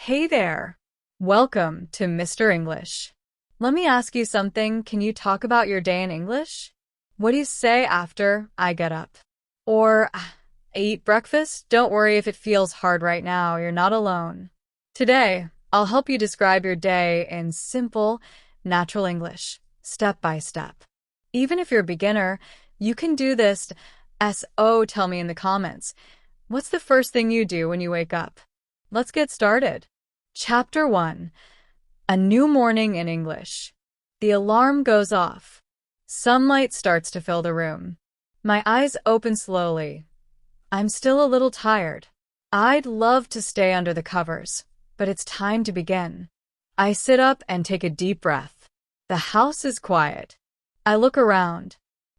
Hey there. Welcome to Mr. English. Let me ask you something. Can you talk about your day in English? What do you say after I get up? Or I eat breakfast? Don't worry if it feels hard right now. You're not alone. Today, I'll help you describe your day in simple, natural English, step by step. Even if you're a beginner, you can do this. Tell me in the comments. What's the first thing you do when you wake up? Let's get started. Chapter 1. A new morning in English. The alarm goes off. Sunlight starts to fill the room. My eyes open slowly. I'm still a little tired. I'd love to stay under the covers, but it's time to begin. I sit up and take a deep breath. The house is quiet. I look around.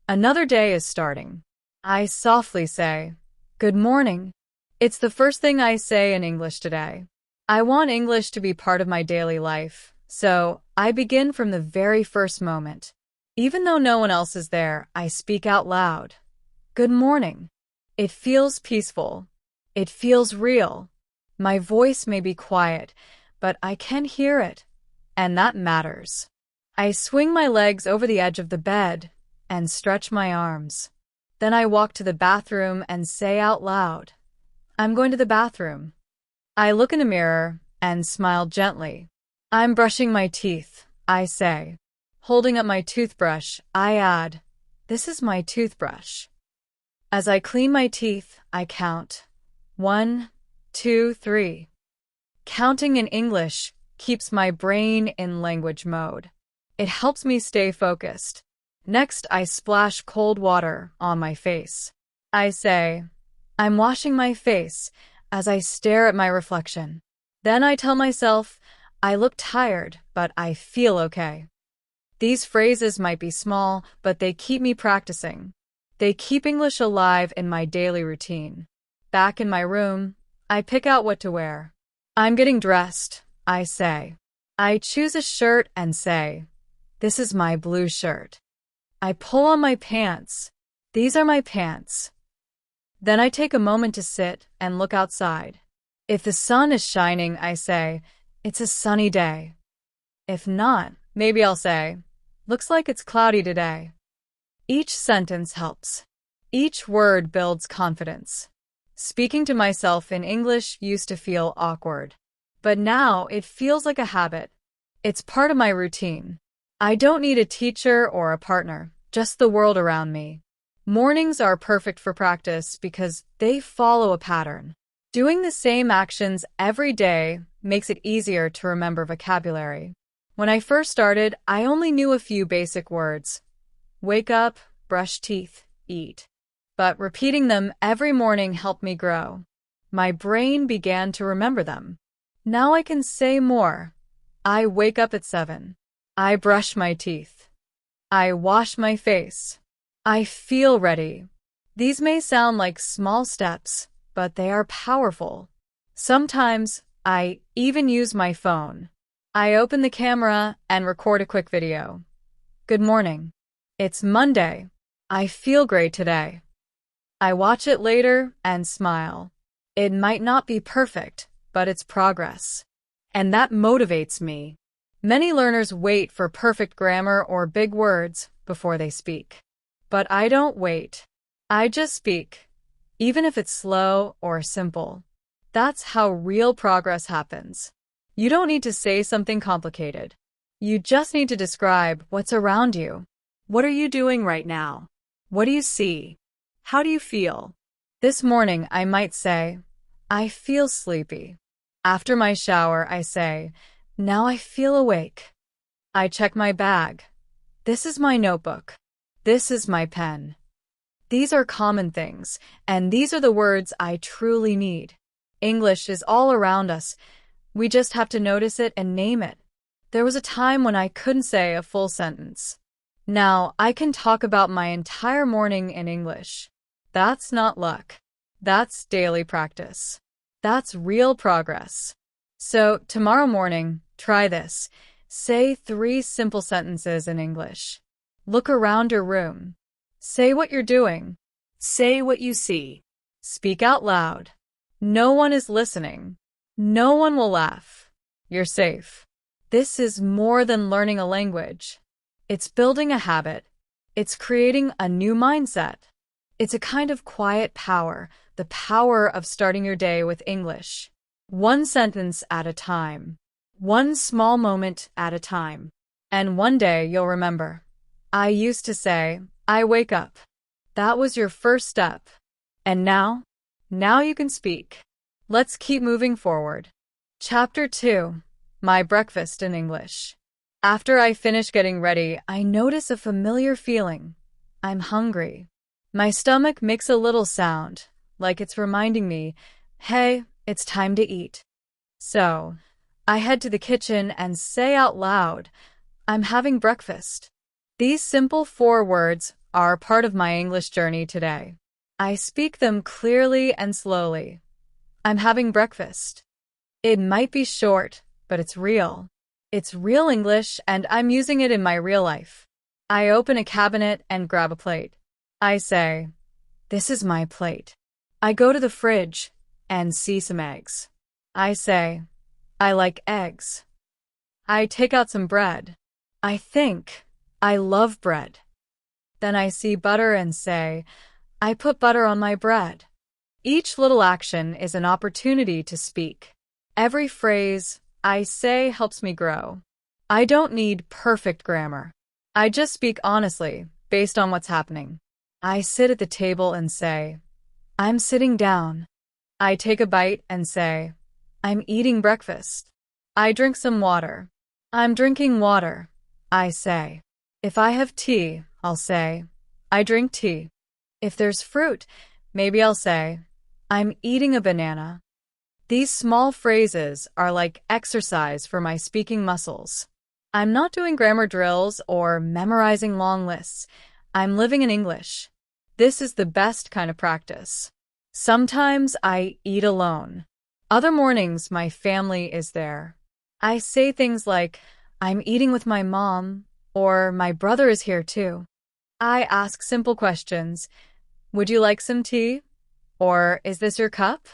Another day is starting. I softly say, "Good morning." It's the first thing I say in English today. I want English to be part of my daily life, so I begin from the very first moment. Even though no one else is there, I speak out loud. Good morning. It feels peaceful. It feels real. My voice may be quiet, but I can hear it, and that matters. I swing my legs over the edge of the bed and stretch my arms. Then I walk to the bathroom and say out loud, "I'm going to the bathroom." I look in the mirror and smile gently. "I'm brushing my teeth," I say. Holding up my toothbrush, I add, "This is my toothbrush." As I clean my teeth, I count. 1, 2, 3. Counting in English keeps my brain in language mode. It helps me stay focused. Next, I splash cold water on my face. I say, "I'm washing my face," as I stare at my reflection. Then I tell myself, I look tired, but I feel okay. These phrases might be small, but they keep me practicing. They keep English alive in my daily routine. Back in my room, I pick out what to wear. "I'm getting dressed," I say. I choose a shirt and say, "This is my blue shirt." I pull on my pants. "These are my pants." Then I take a moment to sit and look outside. If the sun is shining, I say, "It's a sunny day." If not, maybe I'll say, "Looks like it's cloudy today." Each sentence helps. Each word builds confidence. Speaking to myself in English used to feel awkward, but now it feels like a habit. It's part of my routine. I don't need a teacher or a partner, just the world around me. Mornings are perfect for practice because they follow a pattern. Doing the same actions every day makes it easier to remember vocabulary. When I first started, I only knew a few basic words. Wake up, brush teeth, eat. But repeating them every morning helped me grow. My brain began to remember them. Now I can say more. I wake up at 7. I brush my teeth. I wash my face. I feel ready. These may sound like small steps, but they are powerful. Sometimes, I even use my phone. I open the camera and record a quick video. Good morning. It's Monday. I feel great today. I watch it later and smile. It might not be perfect, but it's progress. And that motivates me. Many learners wait for perfect grammar or big words before they speak. But I don't wait. I just speak, even if it's slow or simple. That's how real progress happens. You don't need to say something complicated. You just need to describe what's around you. What are you doing right now? What do you see? How do you feel? This morning, I might say, "I feel sleepy." After my shower, I say, "Now I feel awake." I check my bag. This is my notebook. This is my pen. These are common things, and these are the words I truly need. English is all around us. We just have to notice it and name it. There was a time when I couldn't say a full sentence. Now I can talk about my entire morning in English. That's not luck. That's daily practice. That's real progress. So tomorrow morning, try this. Say 3 simple sentences in English. Look around your room. Say what you're doing. Say what you see. Speak out loud. No one is listening. No one will laugh. you're safe. This is more than learning a language. It's building a habit. It's creating a new mindset. It's a kind of quiet power, the power of starting your day with English. One sentence at a time. One small moment at a time. And one day you'll remember. I used to say, I wake up. That was your first step. And now you can speak. Let's keep moving forward. Chapter 2. My breakfast in English. After I finish getting ready, I notice a familiar feeling. I'm hungry. My stomach makes a little sound, like it's reminding me, hey, it's time to eat. So, I head to the kitchen and say out loud, I'm having breakfast. These simple 4 words are part of my English journey today. I speak them clearly and slowly. I'm having breakfast. It might be short, but it's real. It's real English, and I'm using it in my real life. I open a cabinet and grab a plate. I say, this is my plate. I go to the fridge and see some eggs. I say, I like eggs. I take out some bread. I think, I love bread. Then I see butter and say, I put butter on my bread. Each little action is an opportunity to speak. Every phrase I say helps me grow. I don't need perfect grammar. I just speak honestly, based on what's happening. I sit at the table and say, I'm sitting down. I take a bite and say, I'm eating breakfast. I drink some water. I'm drinking water. I say, if I have tea, I'll say, I drink tea. If there's fruit, maybe I'll say, I'm eating a banana. These small phrases are like exercise for my speaking muscles. I'm not doing grammar drills or memorizing long lists. I'm living in English. This is the best kind of practice. Sometimes I eat alone. Other mornings, my family is there. I say things like, I'm eating with my mom, or my brother is here too. I ask simple questions. Would you like some tea? Or is this your cup?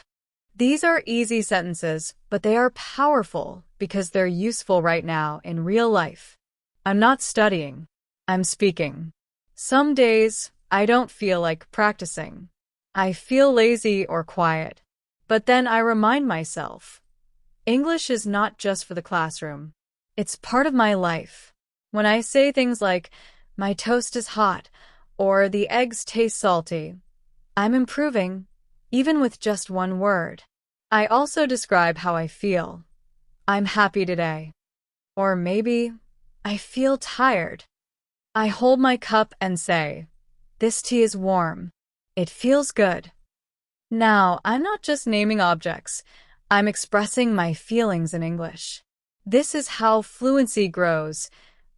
These are easy sentences, but they are powerful because they're useful right now in real life. I'm not studying. I'm speaking. Some days, I don't feel like practicing. I feel lazy or quiet. But then I remind myself, English is not just for the classroom. It's part of my life. When I say things like, my toast is hot, or the eggs taste salty, I'm improving, even with just one word. I also describe how I feel. I'm happy today. Or maybe, I feel tired. I hold my cup and say, this tea is warm. It feels good. Now, I'm not just naming objects. I'm expressing my feelings in English. This is how fluency grows,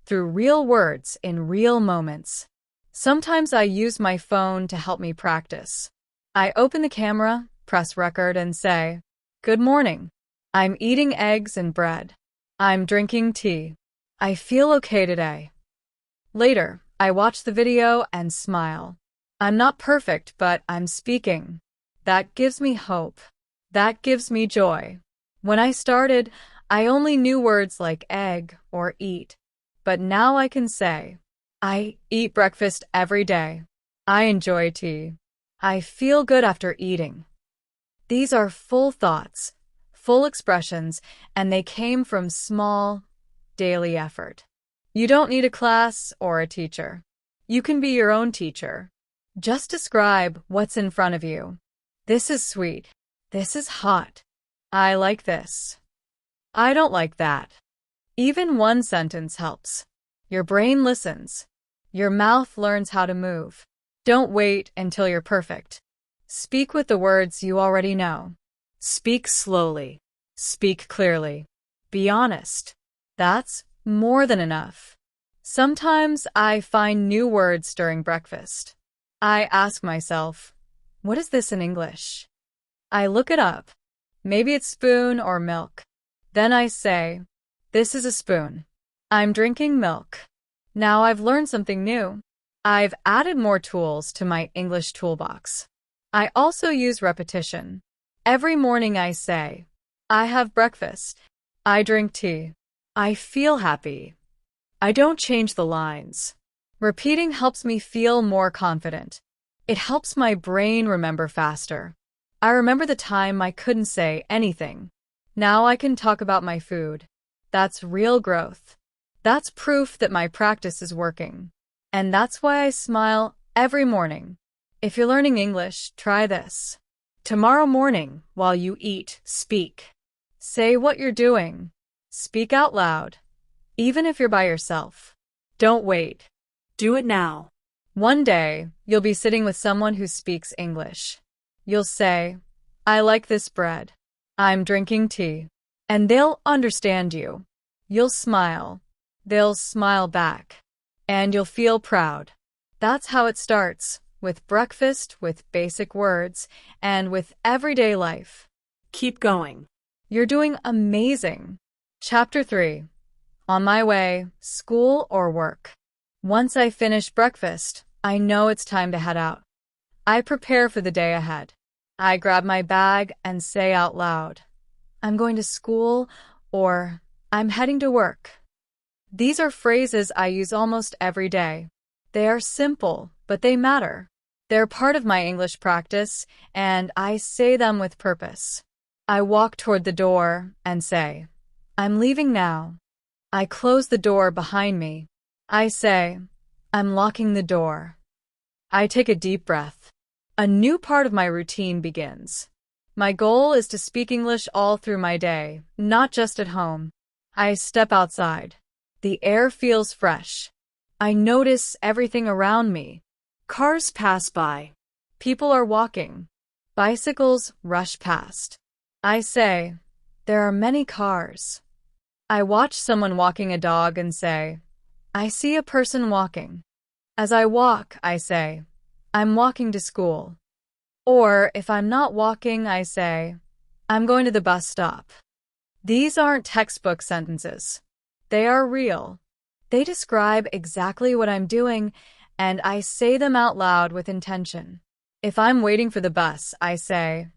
through real words in real moments. Sometimes I use my phone to help me practice. I open the camera, press record, and say, good morning. I'm eating eggs and bread. I'm drinking tea. I feel okay today. Later, I watch the video and smile. I'm not perfect, but I'm speaking. That gives me hope. That gives me joy. When I started, I only knew words like egg or eat. But now I can say, I eat breakfast every day. I enjoy tea. I feel good after eating. These are full thoughts, full expressions, and they came from small, daily effort. You don't need a class or a teacher. You can be your own teacher. Just describe what's in front of you. This is sweet. This is hot. I like this. I don't like that. Even one sentence helps. Your brain listens. Your mouth learns how to move. Don't wait until you're perfect. Speak with the words you already know. Speak slowly. Speak clearly. Be honest. That's more than enough. Sometimes I find new words during breakfast. I ask myself, what is this in English? I look it up. Maybe it's spoon or milk. Then I say, this is a spoon. I'm drinking milk. Now I've learned something new. I've added more tools to my English toolbox. I also use repetition. Every morning I say, I have breakfast. I drink tea. I feel happy. I don't change the lines. Repeating helps me feel more confident. It helps my brain remember faster. I remember the time I couldn't say anything. Now I can talk about my food. That's real growth. That's proof that my practice is working. And that's why I smile every morning. If you're learning English, try this. Tomorrow morning, while you eat, speak. Say what you're doing. Speak out loud. Even if you're by yourself. Don't wait. Do it now. One day, you'll be sitting with someone who speaks English. You'll say, I like this bread. I'm drinking tea. And they'll understand you. You'll smile. They'll smile back. And you'll feel proud. That's how it starts, with breakfast, with basic words, and with everyday life. Keep going. You're doing amazing. Chapter 3. On my way, school or work. Once I finish breakfast, I know it's time to head out. I prepare for the day ahead. I grab my bag and say out loud, I'm going to school or I'm heading to work. These are phrases I use almost every day. They are simple, but they matter. They're part of my English practice, and I say them with purpose. I walk toward the door and say, I'm leaving now. I close the door behind me. I say, I'm locking the door. I take a deep breath. A new part of my routine begins. My goal is to speak English all through my day, not just at home. I step outside. The air feels fresh. I notice everything around me. Cars pass by. People are walking. Bicycles rush past. I say, there are many cars. I watch someone walking a dog and say, I see a person walking. As I walk, I say, I'm walking to school. Or if I'm not walking, I say, I'm going to the bus stop. These aren't textbook sentences. They are real. They describe exactly what I'm doing, and I say them out loud with intention. If I'm waiting for the bus, I say,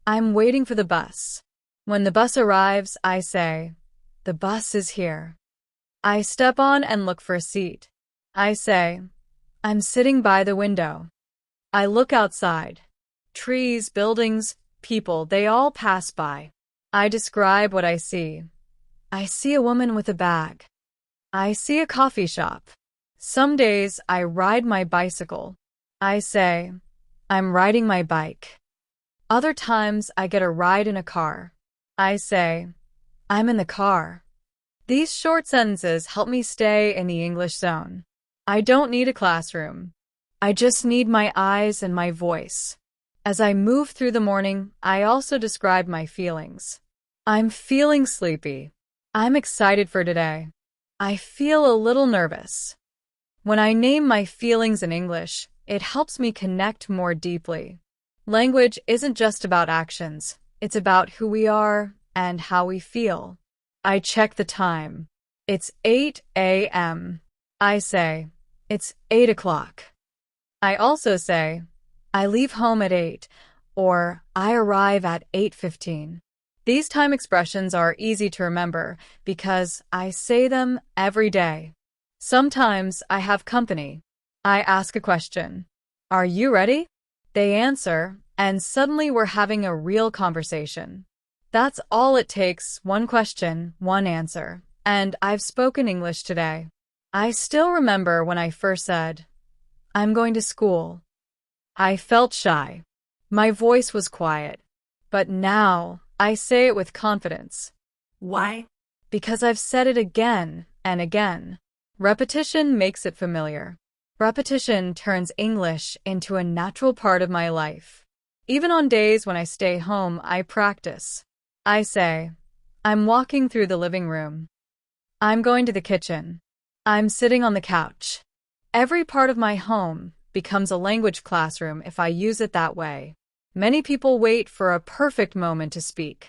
I'm waiting for the bus. When the bus arrives, I say, the bus is here. I step on and look for a seat. I say, I'm sitting by the window. I look outside. Trees, buildings, people, they all pass by. I describe what I see. I see a woman with a bag. I see a coffee shop. Some days I ride my bicycle. I say, I'm riding my bike. Other times I get a ride in a car. I say, I'm in the car. These short sentences help me stay in the English zone. I don't need a classroom. I just need my eyes and my voice. As I move through the morning, I also describe my feelings. I'm feeling sleepy. I'm excited for today. I feel a little nervous. When I name my feelings in English, it helps me connect more deeply. Language isn't just about actions. It's about who we are and how we feel. I check the time. It's 8 a.m. I say, it's 8 o'clock. I also say, I leave home at 8, or I arrive at 8:15. These time expressions are easy to remember because I say them every day. Sometimes I have company. I ask a question. Are you ready? They answer, and suddenly we're having a real conversation. That's all it takes, one question, one answer, and I've spoken English today. I still remember when I first said, I'm going to school. I felt shy. My voice was quiet. But now, I say it with confidence. Why? Because I've said it again and again. Repetition makes it familiar. Repetition turns English into a natural part of my life. Even on days when I stay home, I practice. I say, I'm walking through the living room. I'm going to the kitchen. I'm sitting on the couch. Every part of my home becomes a language classroom if I use it that way. Many people wait for a perfect moment to speak.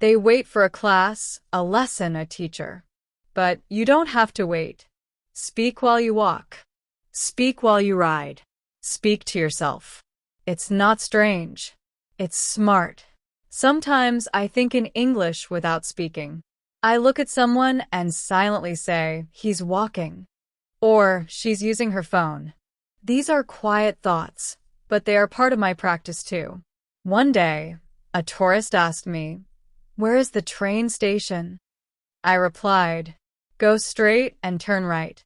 They wait for a class, a lesson, a teacher. But you don't have to wait. Speak while you walk. Speak while you ride. Speak to yourself. It's not strange. It's smart. Sometimes I think in English without speaking. I look at someone and silently say, he's walking, or she's using her phone. These are quiet thoughts, but they are part of my practice too. One day, a tourist asked me, "Where is the train station?" I replied, "Go straight and turn right."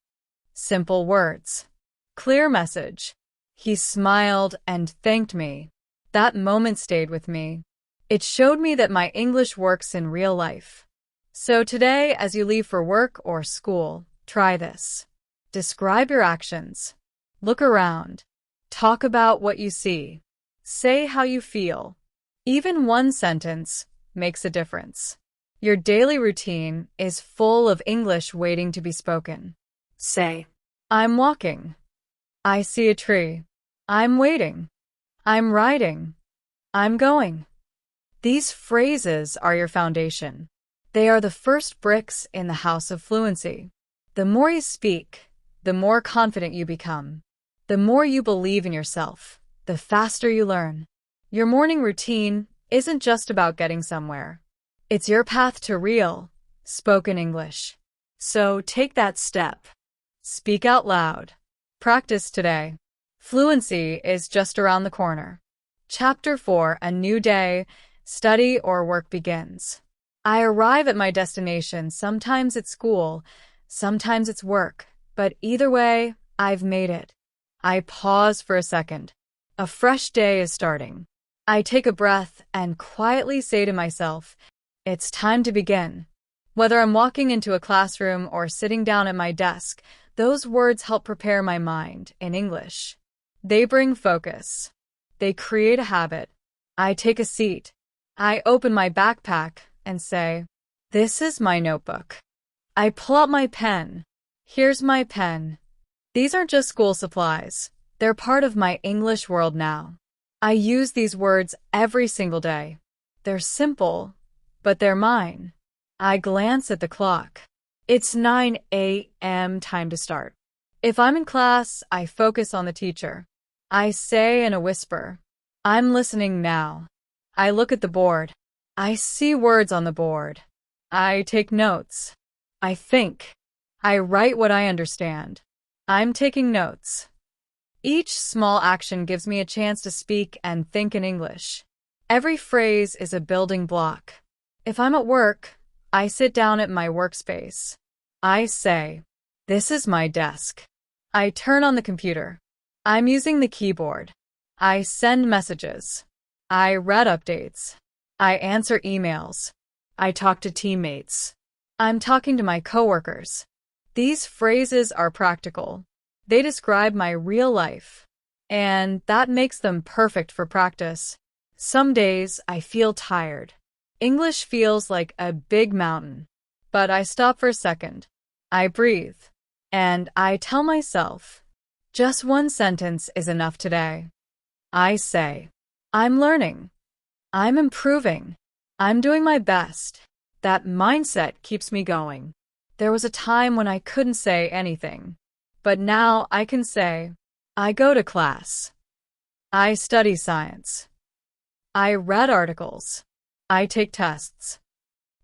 Simple words. Clear message. He smiled and thanked me. That moment stayed with me. It showed me that my English works in real life. So today, as you leave for work or school, try this. Describe your actions. Look around. Talk about what you see. Say how you feel. Even one sentence makes a difference. Your daily routine is full of English waiting to be spoken. Say, I'm walking. I see a tree. I'm waiting. I'm riding. I'm going. These phrases are your foundation. They are the first bricks in the house of fluency. The more you speak, the more confident you become. The more you believe in yourself, the faster you learn. Your morning routine isn't just about getting somewhere. It's your path to real, spoken English. So take that step. Speak out loud. Practice today. Fluency is just around the corner. Chapter 4, a new day, study or work begins. I arrive at my destination, sometimes it's school, sometimes it's work, but either way, I've made it. I pause for a second. A fresh day is starting. I take a breath and quietly say to myself, it's time to begin. Whether I'm walking into a classroom or sitting down at my desk, those words help prepare my mind in English. They bring focus. They create a habit. I take a seat. I open my backpack and say, this is my notebook. I pull out my pen. Here's my pen. These aren't just school supplies. They're part of my English world now. I use these words every single day. They're simple, but they're mine. I glance at the clock. It's 9 a.m. time to start. If I'm in class, I focus on the teacher. I say in a whisper, I'm listening now. I look at the board. I see words on the board. I take notes. I think. I write what I understand. I'm taking notes. Each small action gives me a chance to speak and think in English. Every phrase is a building block. If I'm at work, I sit down at my workspace. I say, this is my desk. I turn on the computer. I'm using the keyboard. I send messages. I read updates. I answer emails. I talk to teammates. I'm talking to my coworkers. These phrases are practical. They describe my real life, and that makes them perfect for practice. Some days I feel tired. English feels like a big mountain, but I stop for a second. I breathe, and I tell myself, just one sentence is enough today. I say, I'm learning. I'm improving. I'm doing my best. That mindset keeps me going. There was a time when I couldn't say anything, but now I can say, I go to class. I study science. I read articles. I take tests.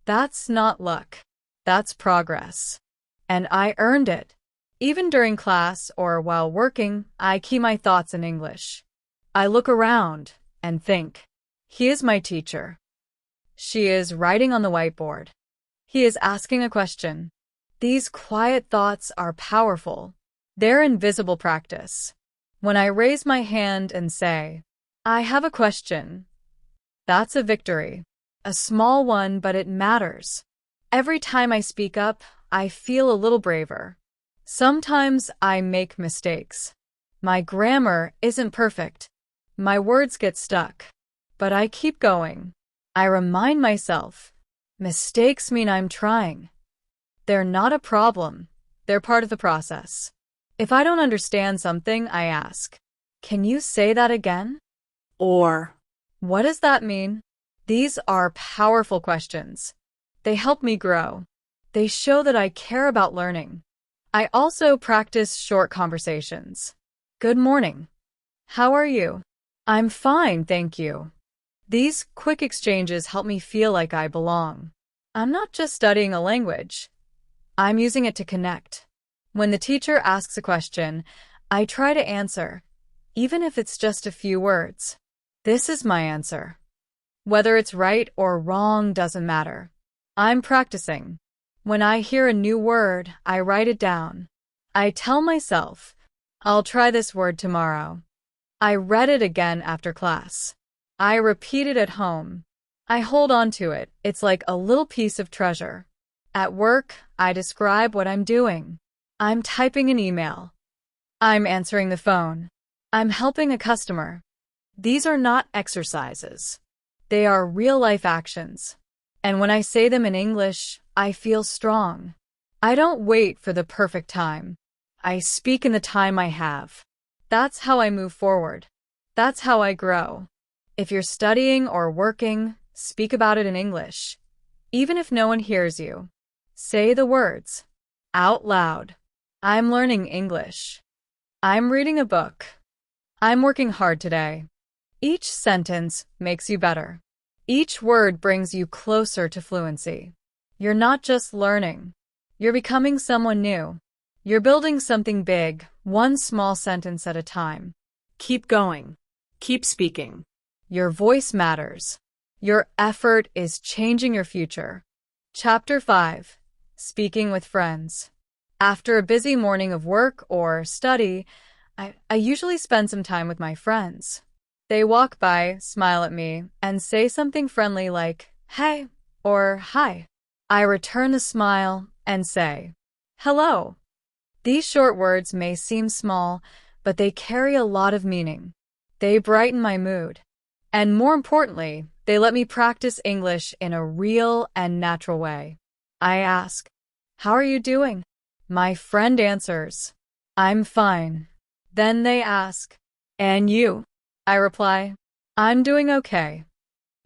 That's not luck. That's progress. And I earned it. Even during class or while working, I keep my thoughts in English. I look around and think, he is my teacher. She is writing on the whiteboard. He is asking a question. These quiet thoughts are powerful. They're invisible practice. When I raise my hand and say, I have a question, that's a victory. A small one, but it matters. Every time I speak up, I feel a little braver. Sometimes I make mistakes. My grammar isn't perfect. My words get stuck. But I keep going. I remind myself, mistakes mean I'm trying. They're not a problem. They're part of the process. If I don't understand something, I ask, can you say that again? Or, what does that mean? These are powerful questions. They help me grow. They show that I care about learning. I also practice short conversations. Good morning. How are you? I'm fine, thank you. These quick exchanges help me feel like I belong. I'm not just studying a language. I'm using it to connect. When the teacher asks a question, I try to answer, even if it's just a few words. This is my answer. Whether it's right or wrong doesn't matter. I'm practicing. When I hear a new word, I write it down. I tell myself, I'll try this word tomorrow. I read it again after class. I repeat it at home. I hold on to it. It's like a little piece of treasure. At work, I describe what I'm doing. I'm typing an email. I'm answering the phone. I'm helping a customer. These are not exercises. They are real-life actions. And when I say them in English, I feel strong. I don't wait for the perfect time. I speak in the time I have. That's how I move forward. That's how I grow. If you're studying or working, speak about it in English. Even if no one hears you, say the words out loud. I'm learning English. I'm reading a book. I'm working hard today. Each sentence makes you better. Each word brings you closer to fluency. You're not just learning. You're becoming someone new. You're building something big, one small sentence at a time. Keep going. Keep speaking. Your voice matters. Your effort is changing your future. Chapter 5. Speaking with friends. After a busy morning of work or study, I usually spend some time with my friends. They walk by, smile at me, and say something friendly like, hey, or hi. I return the smile and say, hello. These short words may seem small, but they carry a lot of meaning. They brighten my mood. And more importantly, they let me practice English in a real and natural way. I ask, how are you doing? My friend answers, I'm fine. Then they ask, and you? I reply, I'm doing okay.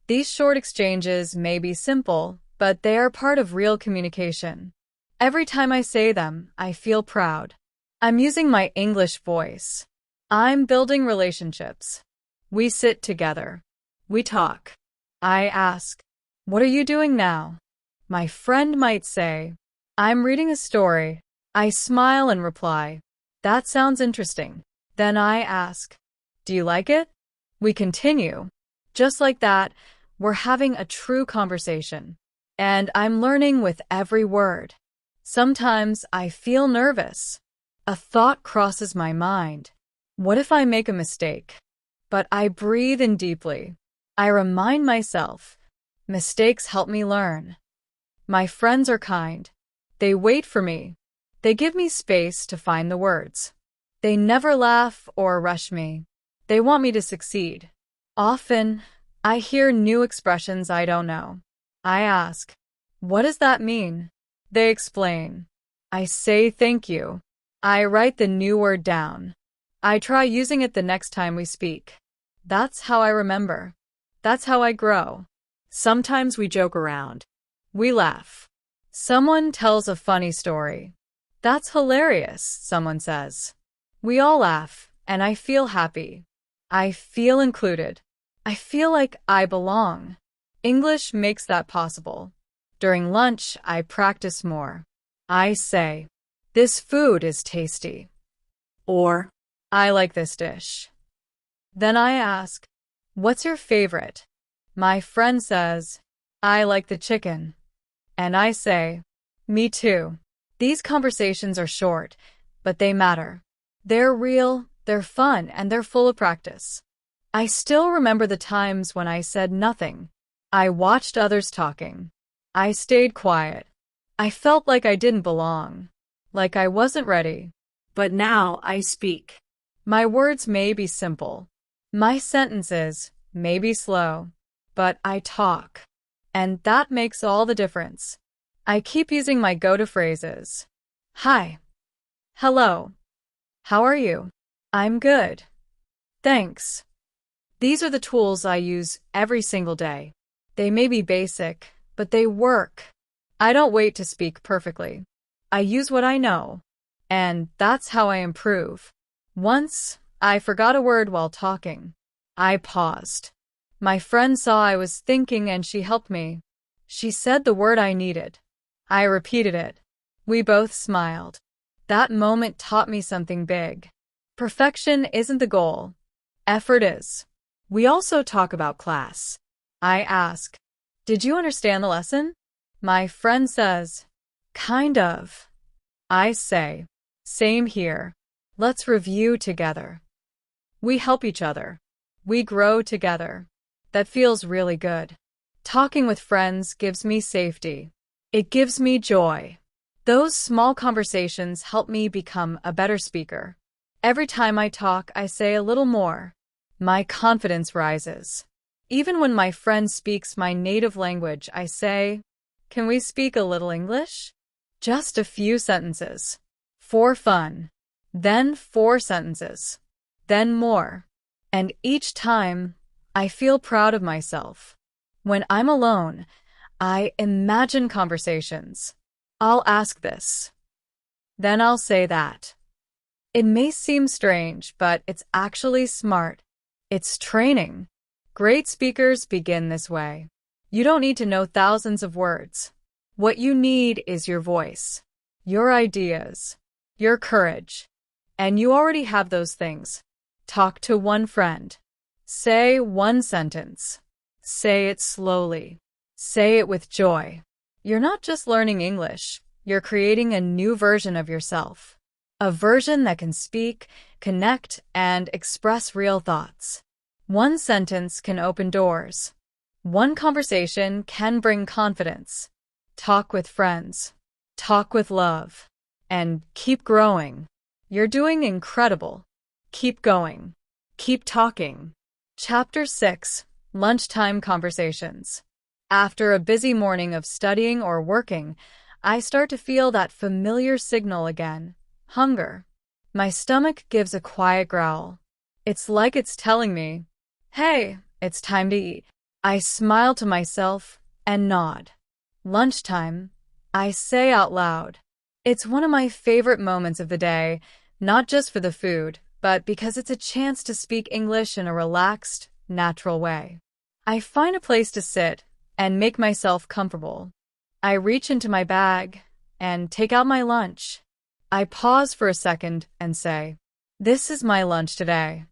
These short exchanges may be simple, but they are part of real communication. Every time I say them, I feel proud. I'm using my English voice. I'm building relationships. We sit together. We talk. I ask, what are you doing now? My friend might say, I'm reading a story. I smile and reply, that sounds interesting. Then I ask, do you like it? We continue. Just like that, we're having a true conversation. And I'm learning with every word. Sometimes I feel nervous. A thought crosses my mind. What if I make a mistake? But I breathe in deeply. I remind myself, mistakes help me learn. My friends are kind. They wait for me. They give me space to find the words. They never laugh or rush me. They want me to succeed. Often, I hear new expressions I don't know. I ask, what does that mean? They explain. I say thank you. I write the new word down. I try using it the next time we speak. That's how I remember. That's how I grow. Sometimes we joke around. We laugh. Someone tells a funny story. That's hilarious, someone says. We all laugh, and I feel happy. I feel included. I feel like I belong. English makes that possible. During lunch, I practice more. I say, this food is tasty. Or, I like this dish. Then I ask, what's your favorite? My friend says, I like the chicken. And I say, me too. These conversations are short, but they matter. They're real, they're fun, and they're full of practice. I still remember the times when I said nothing. I watched others talking. I stayed quiet. I felt like I didn't belong, like I wasn't ready. But now I speak. My words may be simple. My sentences may be slow, but I talk. And that makes all the difference. I keep using my go-to phrases. Hi. Hello. How are you? I'm good. Thanks. These are the tools I use every single day. They may be basic, but they work. I don't wait to speak perfectly. I use what I know. And that's how I improve. Once, I forgot a word while talking. I paused. My friend saw I was thinking and she helped me. She said the word I needed. I repeated it. We both smiled. That moment taught me something big. Perfection isn't the goal. Effort is. We also talk about class. I ask, did you understand the lesson? My friend says, kind of. I say, same here. Let's review together. We help each other. We grow together. That feels really good. Talking with friends gives me safety. It gives me joy. Those small conversations help me become a better speaker. Every time I talk, I say a little more. My confidence rises. Even when my friend speaks my native language, I say, can we speak a little English? Just a few sentences. For fun. Then 4 sentences. Then more. And each time, I feel proud of myself. When I'm alone, I imagine conversations. I'll ask this. Then I'll say that. It may seem strange, but it's actually smart. It's training. Great speakers begin this way. You don't need to know thousands of words. What you need is your voice, your ideas, your courage. And you already have those things. Talk to one friend. Say one sentence. Say it slowly. Say it with joy. You're not just learning English. You're creating a new version of yourself. A version that can speak, connect, and express real thoughts. One sentence can open doors. One conversation can bring confidence. Talk with friends. Talk with love. And keep growing. You're doing incredible. Keep going. Keep talking. Chapter 6. Lunchtime Conversations. After a busy morning of studying or working, I start to feel that familiar signal again. Hunger. My stomach gives a quiet growl. It's like it's telling me, hey, it's time to eat. I smile to myself and nod. Lunchtime, I say out loud. It's one of my favorite moments of the day, not just for the food, but because it's a chance to speak English in a relaxed, natural way. I find a place to sit and make myself comfortable. I reach into my bag and take out my lunch. I pause for a second and say, this is my lunch today.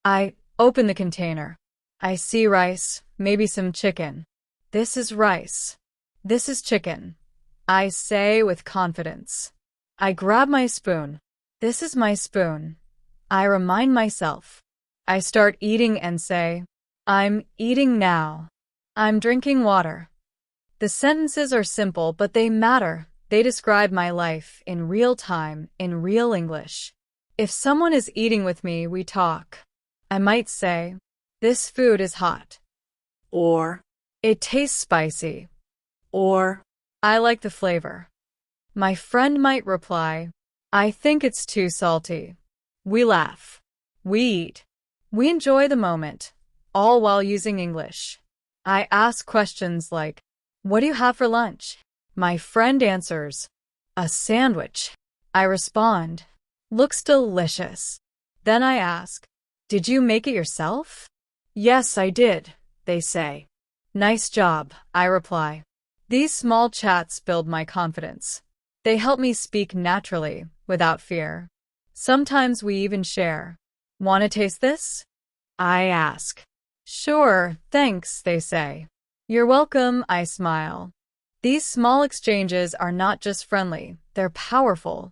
I open the container. I see rice, maybe some chicken. This is rice. This is chicken. I say with confidence. I grab my spoon. This is my spoon. I remind myself. I start eating and say, I'm eating now. I'm drinking water. The sentences are simple, but they matter. They describe my life in real time, in real English. If someone is eating with me, we talk. I might say, this food is hot. Or, it tastes spicy. Or, I like the flavor. My friend might reply, I think it's too salty. We laugh. We eat. We enjoy the moment, all while using English. I ask questions like, what do you have for lunch? My friend answers, a sandwich. I respond, looks delicious. Then I ask, did you make it yourself? Yes, I did, they say. Nice job, I reply. These small chats build my confidence. They help me speak naturally, without fear. Sometimes we even share. Want to taste this? I ask. Sure, thanks, they say. You're welcome, I smile. These small exchanges are not just friendly, they're powerful.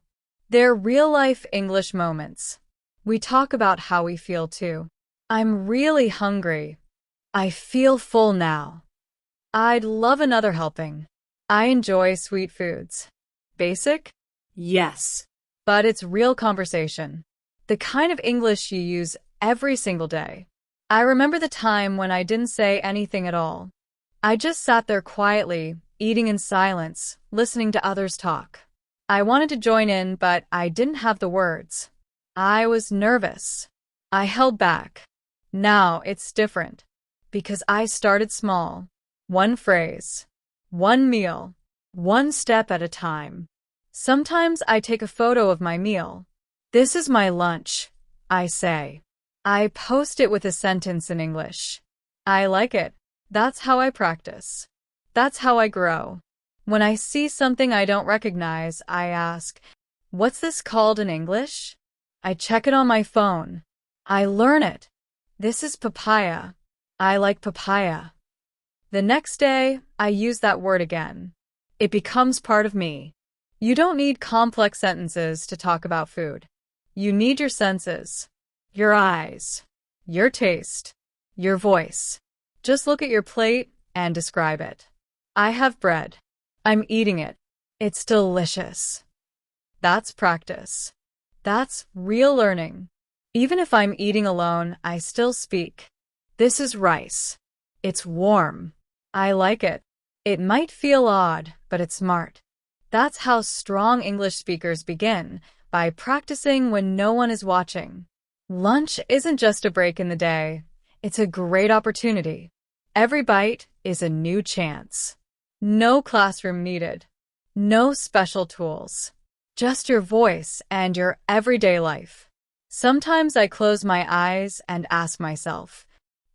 They're real-life English moments. We talk about how we feel too. I'm really hungry. I feel full now. I'd love another helping. I enjoy sweet foods. Basic? Yes. But it's real conversation. The kind of English you use every single day. I remember the time when I didn't say anything at all. I just sat there quietly, eating in silence, listening to others talk. I wanted to join in, but I didn't have the words. I was nervous. I held back. Now it's different. Because I started small. One phrase. One meal. One step at a time. Sometimes I take a photo of my meal. This is my lunch, I say. I post it with a sentence in English. I like it. That's how I practice. That's how I grow. When I see something I don't recognize, I ask, "What's this called in English?" I check it on my phone. I learn it. This is papaya. I like papaya. The next day, I use that word again. It becomes part of me. You don't need complex sentences to talk about food. You need your senses, your eyes, your taste, your voice. Just look at your plate and describe it. I have bread. I'm eating it. It's delicious. That's practice. That's real learning. Even if I'm eating alone, I still speak. This is rice. It's warm. I like it. It might feel odd, but it's smart. That's how strong English speakers begin, by practicing when no one is watching. Lunch isn't just a break in the day. It's a great opportunity. Every bite is a new chance. No classroom needed. No special tools. Just your voice and your everyday life. Sometimes I close my eyes and ask myself,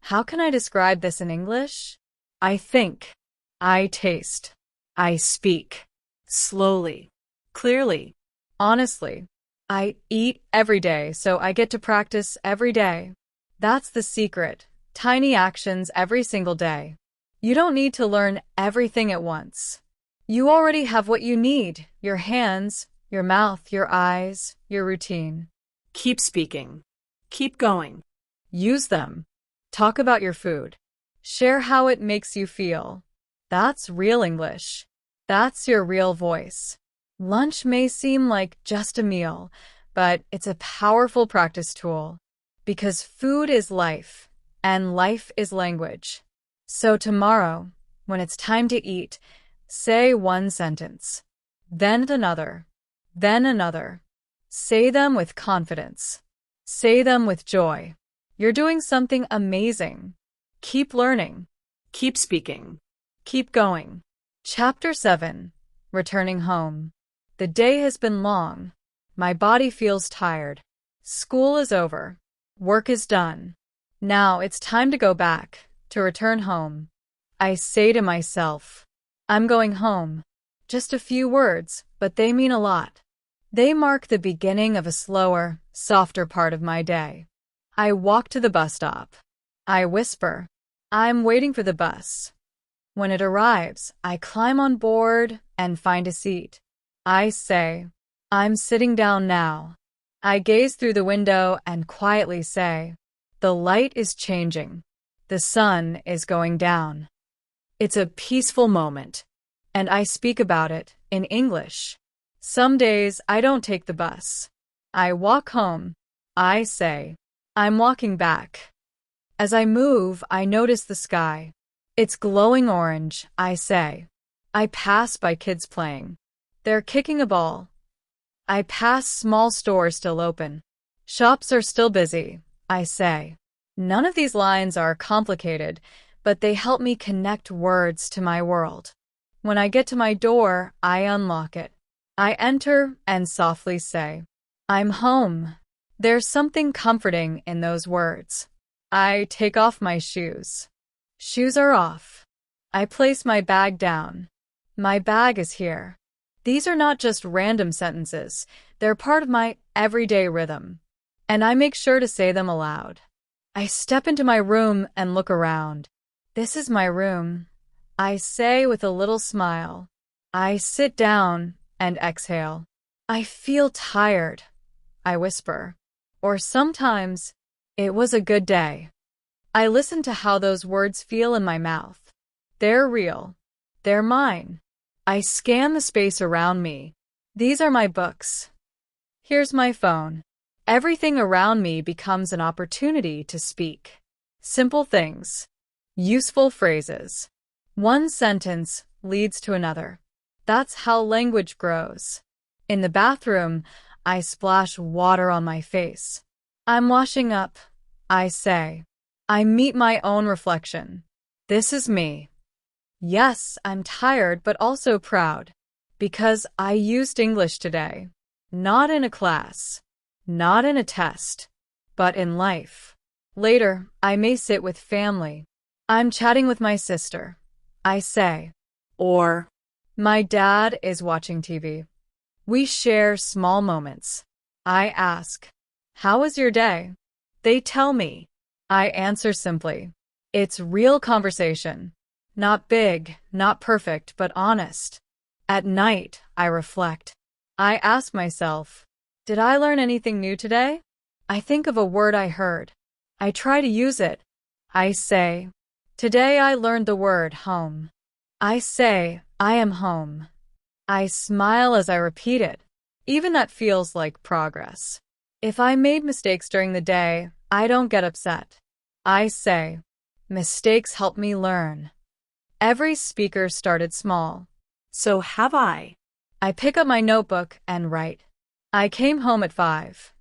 how can I describe this in English? I think. I taste. I speak. Slowly. Clearly. Honestly. I eat every day, so I get to practice every day. That's the secret. Tiny actions every single day. You don't need to learn everything at once. You already have what you need, your hands, your mouth, your eyes, your routine. Keep speaking. Keep going. Use them. Talk about your food. Share how it makes you feel. That's real English. That's your real voice. Lunch may seem like just a meal, but it's a powerful practice tool. Because food is life, and life is language. So tomorrow, when it's time to eat, say one sentence. Then another. Then another. Say them with confidence. Say them with joy. You're doing something amazing. Keep learning. Keep speaking. Keep going. Chapter 7. Returning home. The day has been long. My body feels tired. School is over. Work is done. Now it's time to go back, to return home. I say to myself, I'm going home. Just a few words, but they mean a lot. They mark the beginning of a slower, softer part of my day. I walk to the bus stop. I whisper, I'm waiting for the bus. When it arrives, I climb on board and find a seat. I say, I'm sitting down now. I gaze through the window and quietly say, the light is changing. The sun is going down. It's a peaceful moment, and I speak about it in English. Some days I don't take the bus. I walk home. I say, I'm walking back. As I move, I notice the sky. It's glowing orange, I say. I pass by kids playing. They're kicking a ball. I pass small stores still open. Shops are still busy, I say. None of these lines are complicated, but they help me connect words to my world. When I get to my door, I unlock it. I enter and softly say, I'm home. There's something comforting in those words. I take off my shoes. Shoes are off. I place my bag down. My bag is here. These are not just random sentences. They're part of my everyday rhythm. And I make sure to say them aloud. I step into my room and look around. This is my room, I say with a little smile. I sit down and exhale. I feel tired, I whisper. Or sometimes, it was a good day. I listen to how those words feel in my mouth. They're real. They're mine. I scan the space around me. These are my books. Here's my phone. Everything around me becomes an opportunity to speak. Simple things. Useful phrases. One sentence leads to another. That's how language grows. In the bathroom, I splash water on my face. I'm washing up, I say. I meet my own reflection. This is me. Yes, I'm tired but also proud. Because I used English today. Not in a class. Not in a test. But in life. Later, I may sit with family. I'm chatting with my sister. I say, Or, My dad is watching TV. We share small moments. I ask, how was your day? They tell me. I answer simply. It's real conversation. Not big, not perfect, but honest. At night, I reflect. I ask myself, did I learn anything new today? I think of a word I heard. I try to use it. I say, today I learned the word home. I say, I am home. I smile as I repeat it. Even that feels like progress. If I made mistakes during the day, I don't get upset. I say, mistakes help me learn. Every speaker started small. so have I. I pick up my notebook and write. I came home at 5.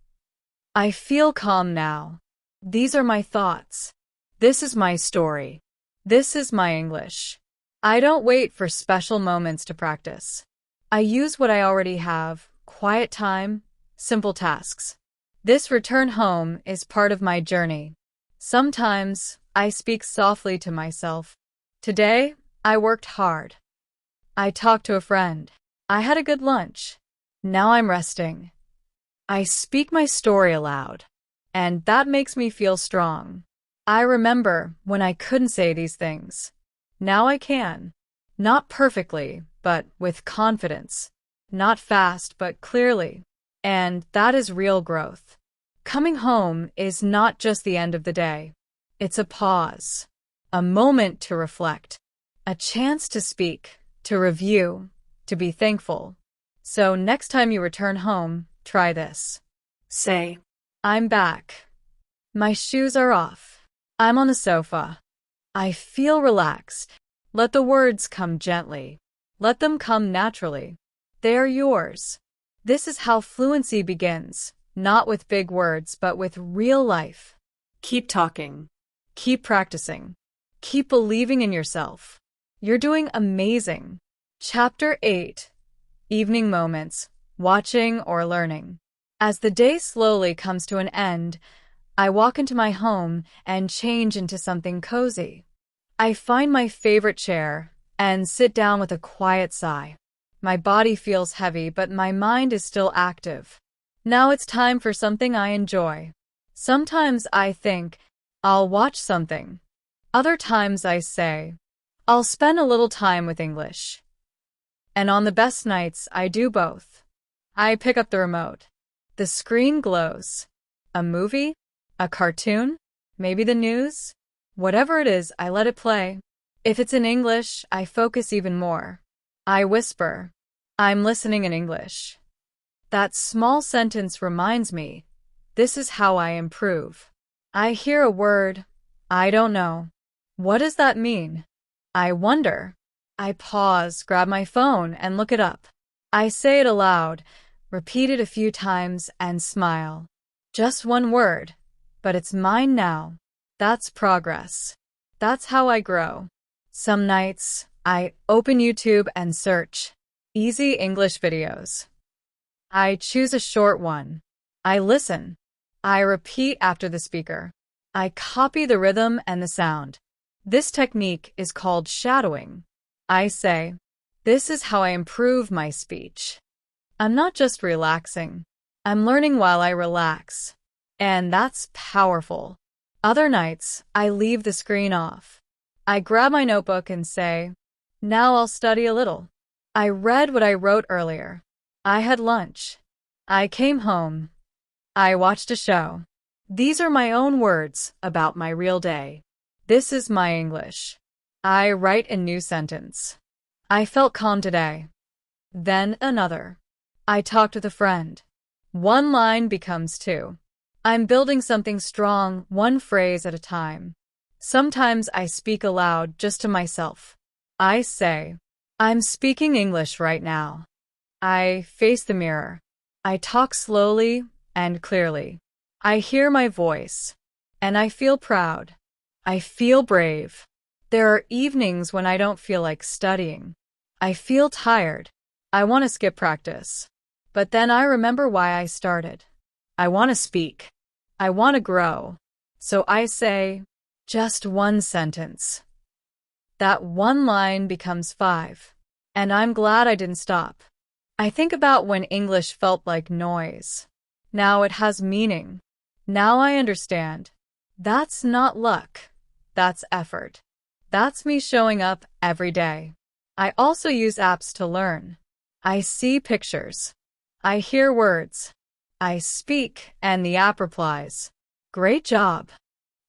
I feel calm now. These are my thoughts. This is my story. This is my English. I don't wait for special moments to practice. I use what I already have: quiet time, simple tasks. This return home is part of my journey. Sometimes I speak softly to myself. Today, I worked hard. I talked to a friend. I had a good lunch. Now I'm resting. I speak my story aloud, and that makes me feel strong. I remember when I couldn't say these things. Now I can. Not perfectly, but with confidence. Not fast, but clearly. And that is real growth. Coming home is not just the end of the day. It's a pause, a moment to reflect, a chance to speak, to review, to be thankful. So next time you return home, try this. Say, I'm back. My shoes are off. I'm on the sofa. I feel relaxed. Let the words come gently. Let them come naturally. They are yours. This is how fluency begins, not with big words, but with real life. keep talking. Keep practicing. Keep believing in yourself. You're doing amazing. Chapter 8. Evening moments, watching or learning. As the day slowly comes to an end, I walk into my home and change into something cozy. I find my favorite chair and sit down with a quiet sigh. My body feels heavy, but my mind is still active. Now it's time for something I enjoy. Sometimes I think, I'll watch something. Other times I say, I'll spend a little time with English. And on the best nights, I do both. I pick up the remote. The screen glows. A movie? A cartoon? Maybe the news? Whatever it is, I let it play. If it's in English, I focus even more. I whisper, I'm listening in English. That small sentence reminds me, this is how I improve. I hear a word, I don't know. What does that mean? I wonder. I pause, grab my phone, and look it up. I say it aloud, repeat it a few times, and smile. Just one word, but it's mine now. That's progress. That's how I grow. Some nights, I open YouTube and search easy English videos. I choose a short one. I listen. I repeat after the speaker. I copy the rhythm and the sound. This technique is called shadowing. I say, this is how I improve my speech. I'm not just relaxing. I'm learning while I relax. And that's powerful. Other nights, I leave the screen off. I grab my notebook and say, now I'll study a little. I read what I wrote earlier. I had lunch. I came home. I watched a show. These are my own words about my real day. This is my English. I write a new sentence. I felt calm today. Then another. I talked with a friend. One line becomes two. I'm building something strong, one phrase at a time. Sometimes I speak aloud just to myself. I say, I'm speaking English right now. I face the mirror. I talk slowly and clearly. I hear my voice, and I feel proud. I feel brave. There are evenings when I don't feel like studying. I feel tired. I want to skip practice. But then I remember why I started. I want to speak. I want to grow. So I say, just one sentence. That one line becomes 5. And I'm glad I didn't stop. I think about when English felt like noise. Now it has meaning. Now I understand. That's not luck. That's effort. That's me showing up every day. I also use apps to learn. I see pictures. I hear words. I speak, and the app replies, "Great job."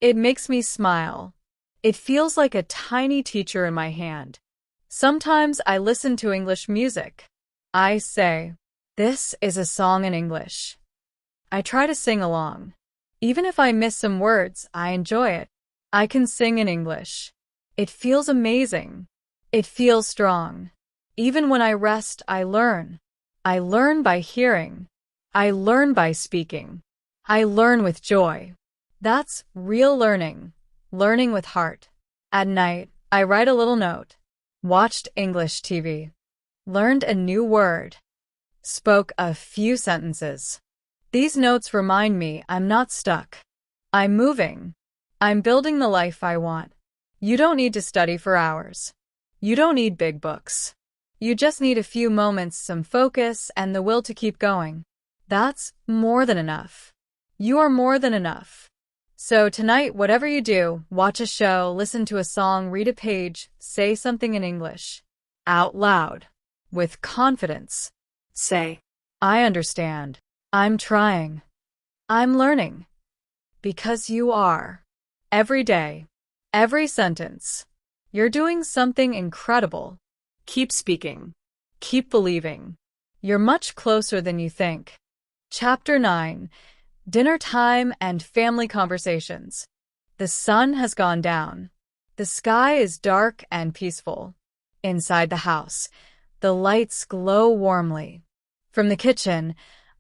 It makes me smile. It feels like a tiny teacher in my hand. Sometimes I listen to English music. I say, "This is a song in English." I try to sing along. Even if I miss some words, I enjoy it. I can sing in English. It feels amazing. It feels strong. Even when I rest, I learn. I learn by hearing. I learn by speaking. I learn with joy. That's real learning. Learning with heart. At night, I write a little note. Watched English TV. Learned a new word. Spoke a few sentences. These notes remind me I'm not stuck. I'm moving. I'm building the life I want. You don't need to study for hours. You don't need big books. You just need a few moments, some focus, and the will to keep going. That's more than enough. You are more than enough. So tonight, whatever you do, watch a show, listen to a song, read a page, say something in English. Out loud. With confidence. Say, I understand. I'm trying. I'm learning. Because you are. Every day. Every sentence. You're doing something incredible. keep speaking. Keep believing. You're much closer than you think. Chapter 9. Dinner time and family conversations. The sun has gone down. The sky is dark and peaceful. Inside the house, the lights glow warmly. From the kitchen,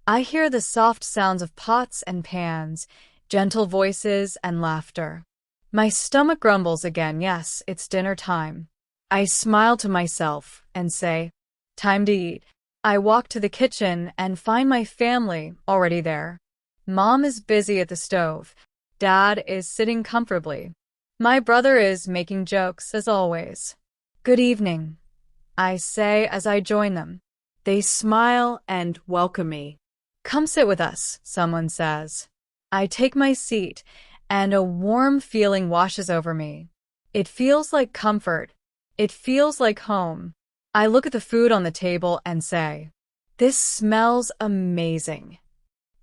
I hear the soft sounds of pots and pans, gentle voices and laughter. My stomach grumbles again. Yes, it's dinner time. I smile to myself and say, "Time to eat." I walk to the kitchen and find my family already there. Mom is busy at the stove. Dad is sitting comfortably. My brother is making jokes as always. "Good evening," I say as I join them. They smile and welcome me. "Come sit with us," someone says. I take my seat, and a warm feeling washes over me. It feels like comfort. It feels like home. I look at the food on the table and say, "This smells amazing."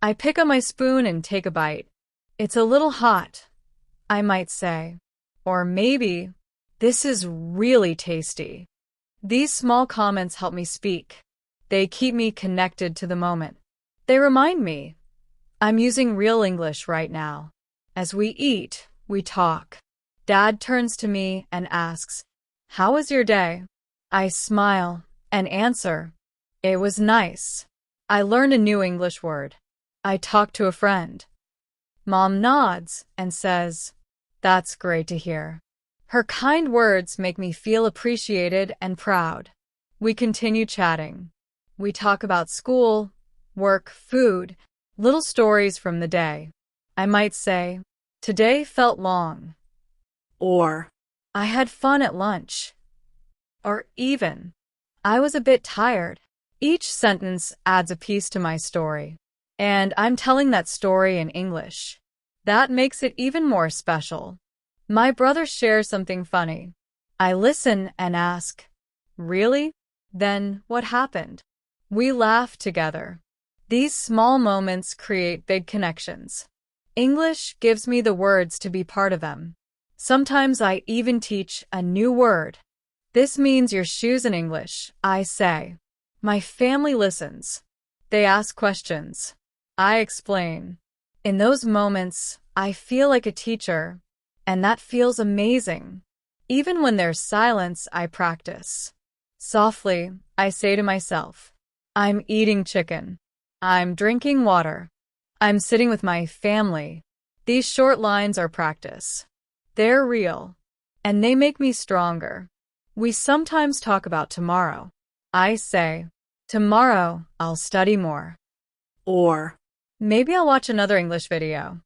I pick up my spoon and take a bite. "It's a little hot," I might say. Or maybe, "This is really tasty." These small comments help me speak. They keep me connected to the moment. They remind me I'm using real English right now. As we eat, we talk. Dad turns to me and asks, "How was your day?" I smile and answer, "It was nice. I learned a new English word. I talked to a friend." Mom nods and says, "That's great to hear." Her kind words make me feel appreciated and proud. We continue chatting. We talk about school, work, food, little stories from the day. I might say, "Today felt long." Or, "I had fun at lunch." Or even, "I was a bit tired." Each sentence adds a piece to my story. And I'm telling that story in English. That makes it even more special. My brother shares something funny. I listen and ask, "Really? Then what happened?" We laugh together. These small moments create big connections. English gives me the words to be part of them. Sometimes I even teach a new word. "This means your shoes in English," I say. My family listens. They ask questions. I explain. In those moments, I feel like a teacher, and that feels amazing. Even when there's silence, I practice. Softly, I say to myself, "I'm eating chicken. I'm drinking water. I'm sitting with my family." These short lines are practice. They're real, and they make me stronger. We sometimes talk about tomorrow. I say, "Tomorrow, I'll study more." or, "Maybe I'll watch another English video."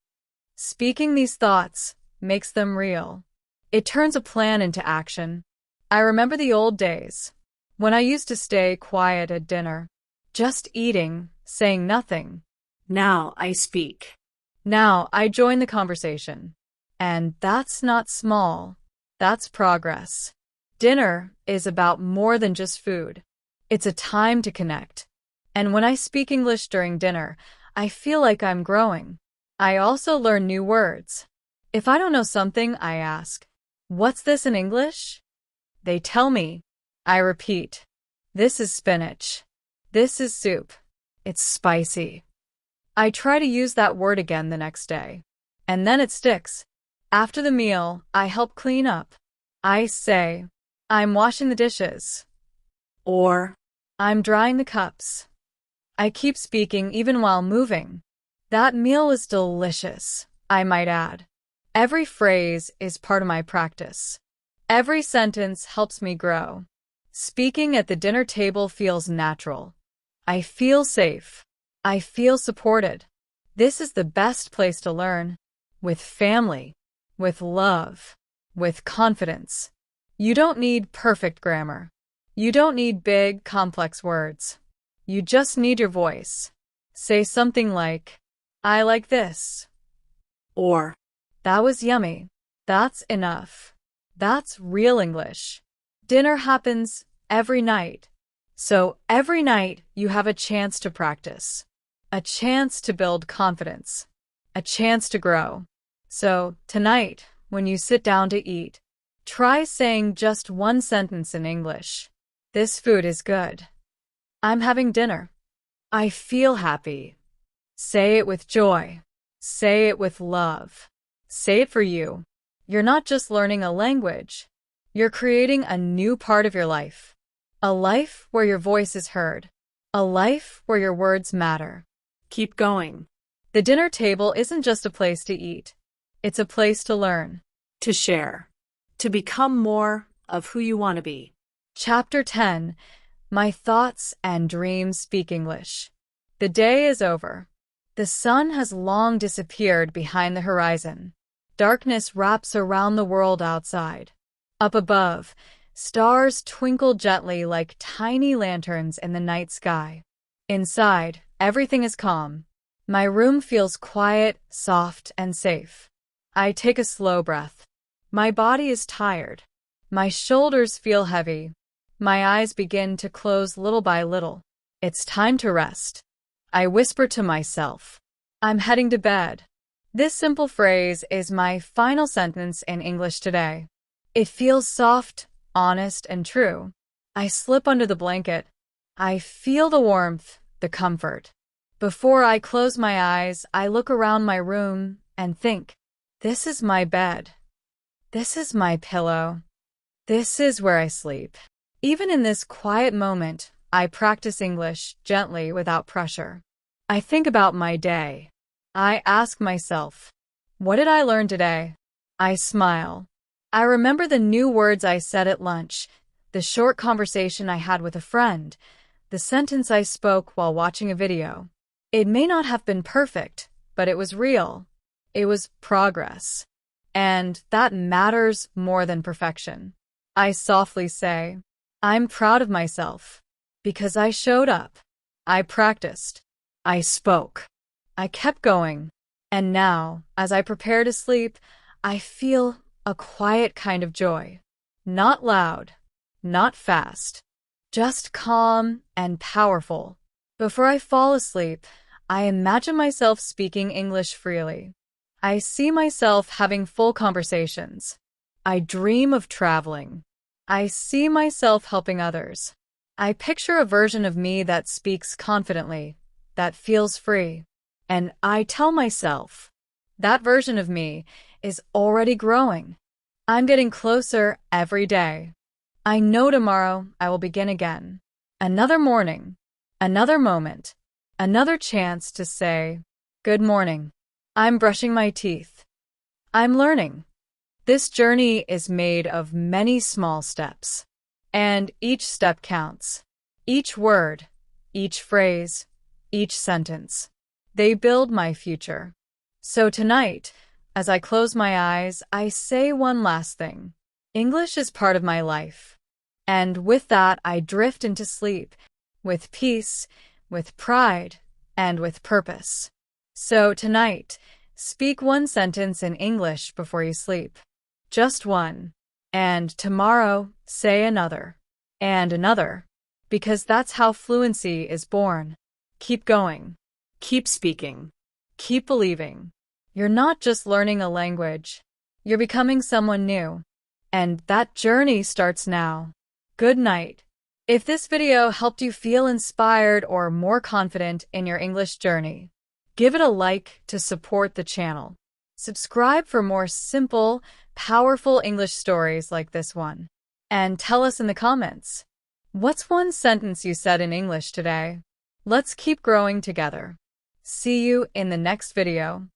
Speaking these thoughts makes them real. It turns a plan into action. I remember the old days when I used to stay quiet at dinner, just eating, saying nothing. Now I speak. Now I join the conversation. And that's not small. That's progress. Dinner is about more than just food. It's a time to connect. And when I speak English during dinner, I feel like I'm growing. I also learn new words. If I don't know something, I ask, "What's this in English?" They tell me. I repeat, "This is spinach. This is soup. It's spicy." I try to use that word again the next day. And then it sticks. After the meal, I help clean up. I say, "I'm washing the dishes." Or, "I'm drying the cups." I keep speaking even while moving. That meal was delicious, I might add. Every phrase is part of my practice. Every sentence helps me grow. Speaking at the dinner table feels natural. I feel safe. I feel supported. This is the best place to learn. With family, with love, with confidence. You don't need perfect grammar. You don't need big, complex words. You just need your voice. Say something like, "I like this." or, "That was yummy." That's enough. That's real English. Dinner happens every night. So every night you have a chance to practice. A chance to build confidence. A chance to grow. So tonight, when you sit down to eat, try saying just one sentence in English. "This food is good." "I'm having dinner." "I feel happy." Say it with joy. Say it with love. Say it for you. You're not just learning a language. You're creating a new part of your life. A life where your voice is heard. A life where your words matter. Keep going. The dinner table isn't just a place to eat. It's a place to learn. To share. To become more of who you want to be. Chapter 10. My Thoughts and Dreams Speak English. The day is over. The sun has long disappeared behind the horizon. Darkness wraps around the world outside. Up above, stars twinkle gently like tiny lanterns in the night sky. Inside, everything is calm. My room feels quiet, soft, and safe. I take a slow breath. My body is tired. My shoulders feel heavy. My eyes begin to close little by little. It's time to rest. I whisper to myself, "I'm heading to bed." This simple phrase is my final sentence in English today. It feels soft, honest, and true. I slip under the blanket. I feel the warmth, the comfort. Before I close my eyes, I look around my room and think, this is my bed. This is my pillow. This is where I sleep. Even in this quiet moment, I practice English gently without pressure. I think about my day. I ask myself, what did I learn today? I smile. I remember the new words I said at lunch, the short conversation I had with a friend, the sentence I spoke while watching a video. It may not have been perfect, but it was real. It was progress. And that matters more than perfection. I softly say, I'm proud of myself. Because I showed up. I practiced. I spoke. I kept going. And now, as I prepare to sleep, I feel a quiet kind of joy. Not loud, not fast, just calm and powerful. Before I fall asleep, I imagine myself speaking English freely. I see myself having full conversations. I dream of traveling. I see myself helping others. I picture a version of me that speaks confidently, that feels free. And I tell myself, that version of me is already growing. I'm getting closer every day. I know tomorrow I will begin again. Another morning, another moment, another chance to say, good morning. I'm brushing my teeth. I'm learning. This journey is made of many small steps. And each step counts. Each word, each phrase, each sentence. They build my future. So tonight, as I close my eyes, I say one last thing. English is part of my life. And with that, I drift into sleep, with peace, with pride, and with purpose. So tonight, speak one sentence in English before you sleep. Just one. And tomorrow, say another. And another. Because that's how fluency is born. Keep going. Keep speaking. Keep believing. You're not just learning a language. You're becoming someone new. And that journey starts now. Good night. If this video helped you feel inspired or more confident in your English journey, give it a like to support the channel. Subscribe for more simple, powerful English stories like this one. And tell us in the comments, what's one sentence you said in English today? Let's keep growing together. See you in the next video.